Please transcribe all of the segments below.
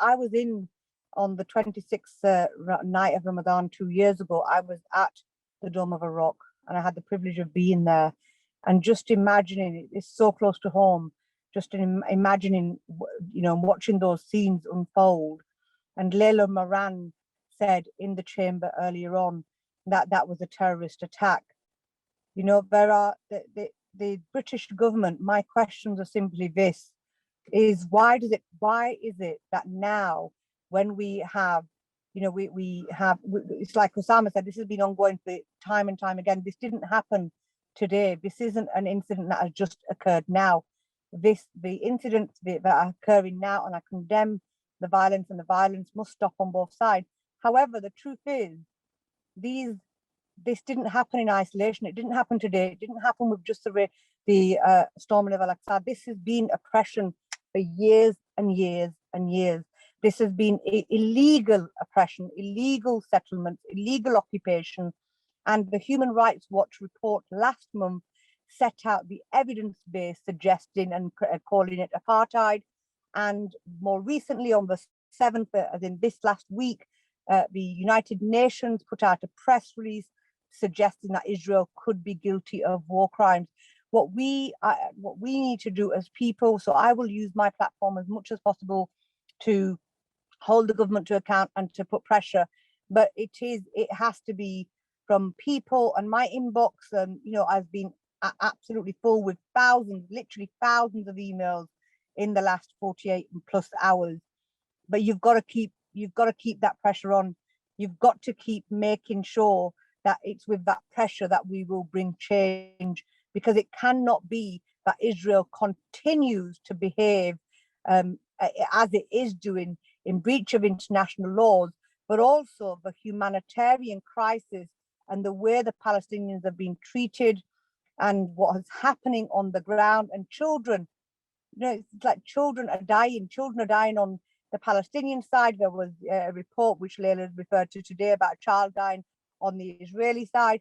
I was in on the 26th night of Ramadan 2 years ago. I was at the Dome of a Rock, and I had the privilege of being there, and just imagining it, it's so close to home. Just imagining, watching those scenes unfold. And Layla Moran said in the chamber earlier on that that was a terrorist attack. There are the British government. My questions are simply this: is why is it that now, when we have, it's like Osama said, this has been ongoing for time and time again. This didn't happen today. This isn't an incident that has just occurred now. The incidents that are occurring now, and I condemn the violence, and the violence must stop on both sides. However, the truth is, this didn't happen in isolation. It didn't happen today. It didn't happen with just the storming of Al-Aqsa. This has been oppression for years and years and years. This has been illegal oppression, illegal settlements, illegal occupation. And the Human Rights Watch report last month set out the evidence base suggesting and calling it apartheid. And more recently, on the 7th, as in this last week, the United Nations put out a press release suggesting that Israel could be guilty of war crimes. What we need to do as people, so I will use my platform as much as possible to hold the government to account and to put pressure, but it has to be from people. And my inbox, has been absolutely full with literally thousands of emails in the last 48 plus hours. But you've got to keep that pressure on. You've got to keep making sure that it's with that pressure that we will bring change, because it cannot be that Israel continues to behave as it is doing, in breach of international laws, but also the humanitarian crisis and the way the Palestinians have been treated and what is happening on the ground. And children, it's like children are dying on the Palestinian side. There was a report which Layla referred to today about a child dying on the Israeli side.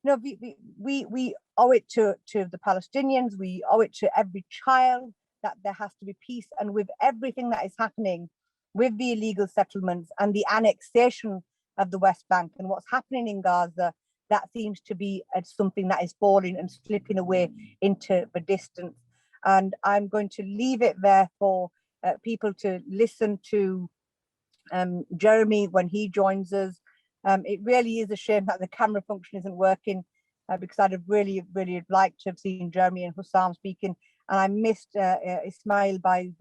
We owe it to the Palestinians. We owe it to every child that there has to be peace. And with everything that is happening with the illegal settlements and the annexation of the West Bank and what's happening in Gaza, that seems to be something that is falling and slipping away into the distance. And I'm going to leave it there for people to listen to Jeremy when he joins us. It really is a shame that the camera function isn't working, because I'd have really liked to have seen Jeremy and Hussam speaking. And I missed Ismail Bai's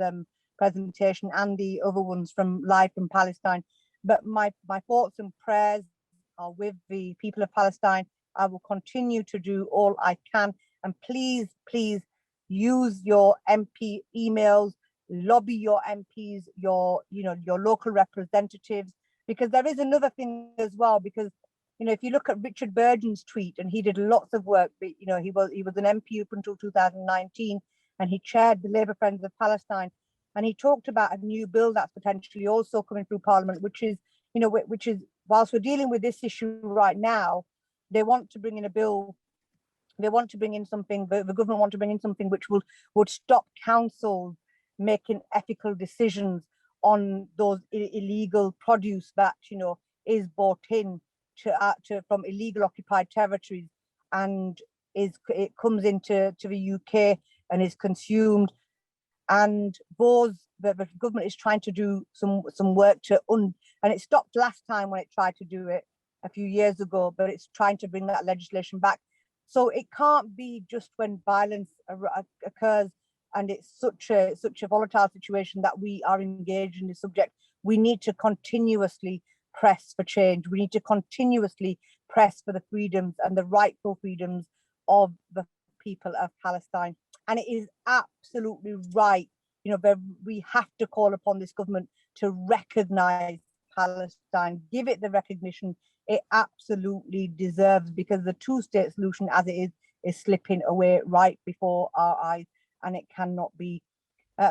presentation and the other ones from live from Palestine. But my thoughts and prayers are with the people of Palestine. I will continue to do all I can. And please use your MP emails, lobby your MPs, your local representatives, because there is another thing as well. Because if you look at Richard Burden's tweet, and he did lots of work, but he was an MP up until 2019, and he chaired the Labour Friends of Palestine, and he talked about a new bill that's potentially also coming through Parliament, which is whilst we're dealing with this issue right now, they want to bring in a bill. They want to bring in something. The government want to bring in something which would stop councils making ethical decisions on those illegal produce that is bought in from illegal occupied territories, and it comes into the UK and is consumed. And the government is trying to do some work and it stopped last time when it tried to do it a few years ago, but it's trying to bring that legislation back. So it can't be just when violence occurs and it's such a volatile situation that we are engaged in this subject. We need to continuously press for change. We need to continuously press for the freedoms and the rightful freedoms of the people of Palestine. And it is absolutely right. We have to call upon this government to recognize Palestine, give it the recognition it absolutely deserves, because the two-state solution as it is slipping away right before our eyes, and it cannot be.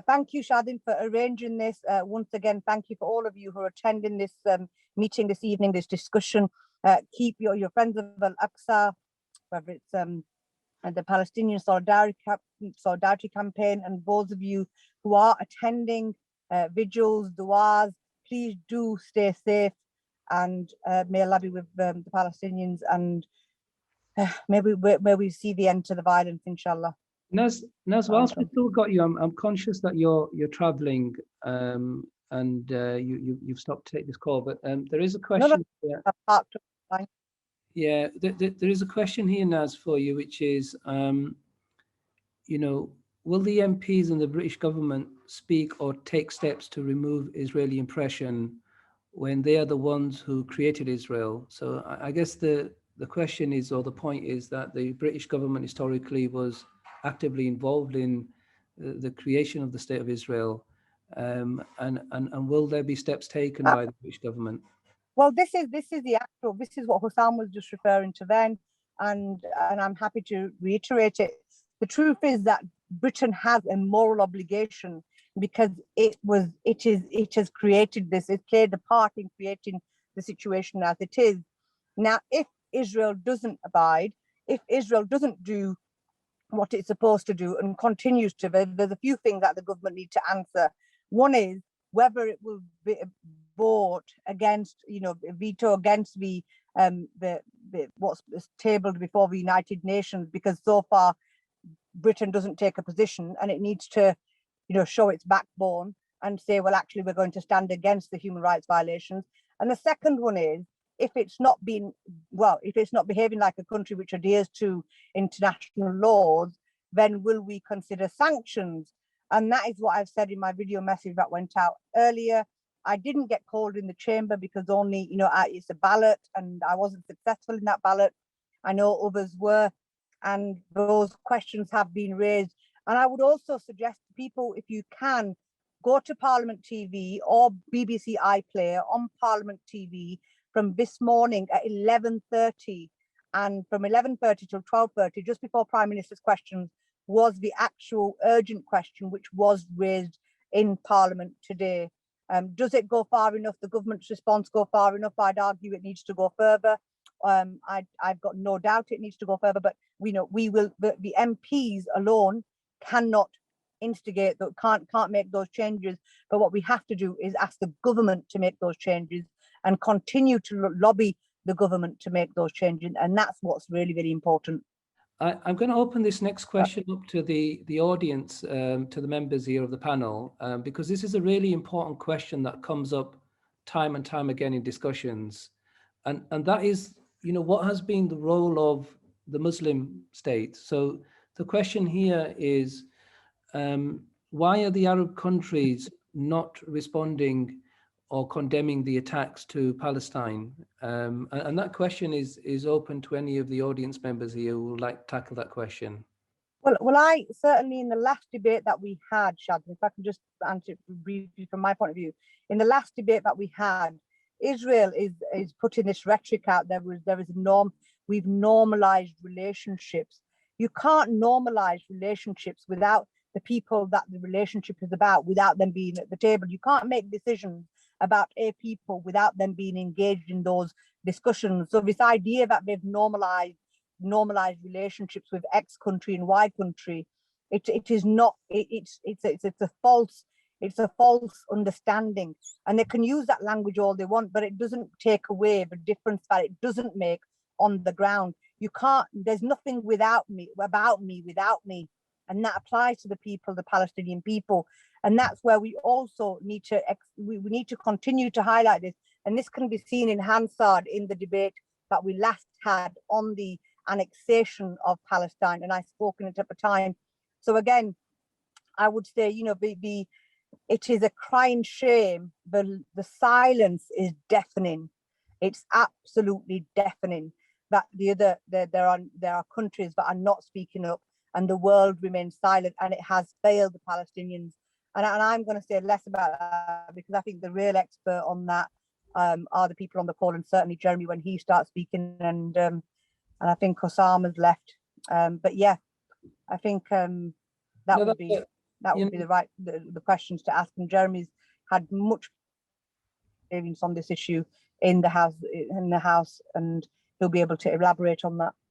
Thank you, Shadin, for arranging this. Once again, thank you for all of you who are attending this meeting this evening, this discussion. Keep your friends of Al-Aqsa, whether it's the Palestinian Solidarity Campaign, and those of you who are attending vigils, du'as. Please do stay safe, and may Allah be with the Palestinians, and may we see the end to the violence, inshallah. Naz, whilst we've still got you, I'm conscious that you're traveling, and you've stopped to take this call, but there is a question. Yeah, there is a question here, Naz, for you, which is, will the MPs and the British government speak or take steps to remove Israeli oppression when they are the ones who created Israel? So I guess the question is, or the point is, that the British government historically was actively involved in the creation of the State of Israel, and will there be steps taken by the British government? Well, this is what Hussam was just referring to then, and I'm happy to reiterate it. The truth is that Britain has a moral obligation, because it has created this. It played a part in creating the situation as it is. Now, if Israel doesn't abide, if Israel doesn't do what it's supposed to do and continues to, there's a few things that the government need to answer. One is whether it will vote against, veto against the what's tabled before the United Nations, because so far Britain doesn't take a position, and it needs to, show its backbone and say, well, actually, we're going to stand against the human rights violations. And the second one is, if it's not behaving like a country which adheres to international laws, then will we consider sanctions? And that is what I've said in my video message that went out earlier. I didn't get called in the chamber because only, it's a ballot, and I wasn't successful in that ballot. I know others were, and those questions have been raised. And I would also suggest to people, if you can, go to Parliament TV or BBC iPlayer on Parliament TV from this morning at 11:30, and from 11:30 till 12:30, just before Prime Minister's questions, was the actual urgent question which was raised in Parliament today. Does it go far enough? The government's response go far enough? I'd argue it needs to go further. I've got no doubt it needs to go further, but the MPs alone cannot instigate, can't make those changes. But what we have to do is ask the government to make those changes and continue to lobby the government to make those changes. And that's what's really, really important. I'm going to open this next question up to the audience, to the members here of the panel, because this is a really important question that comes up time and time again in discussions. And that is, what has been the role of the Muslim state? So the question here is, why are the Arab countries not responding or condemning the attacks to Palestine? And that question is open to any of the audience members here who would like to tackle that question. Well, I certainly, in the last debate that we had, Shad, if I can just answer it briefly from my point of view, in the last debate that we had, Israel is putting this rhetoric out. There is a norm. We've normalized relationships. You can't normalize relationships without the people that the relationship is about, without them being at the table. You can't make decisions about a people without them being engaged in those discussions. So this idea that they've normalized relationships with X country and Y country, it is not. It's a false understanding, and they can use that language all they want, but it doesn't take away the difference that it doesn't make on the ground. You can't. There's nothing without me, and that applies to the people, the Palestinian people. And that's where we also need to continue to highlight this. And this can be seen in Hansard in the debate that we last had on the annexation of Palestine, and I spoke in it at the time. So again, I would say, it is a crying shame. The silence is deafening. It's absolutely deafening that there are countries that are not speaking up, and the world remains silent, and it has failed the Palestinians. And I'm going to say less about that, because I think the real expert on that are the people on the call, and certainly Jeremy when he starts speaking, and I think Hussam has left. But yeah, I think that would be the questions to ask. And Jeremy's had much experience on this issue in the house, and he'll be able to elaborate on that.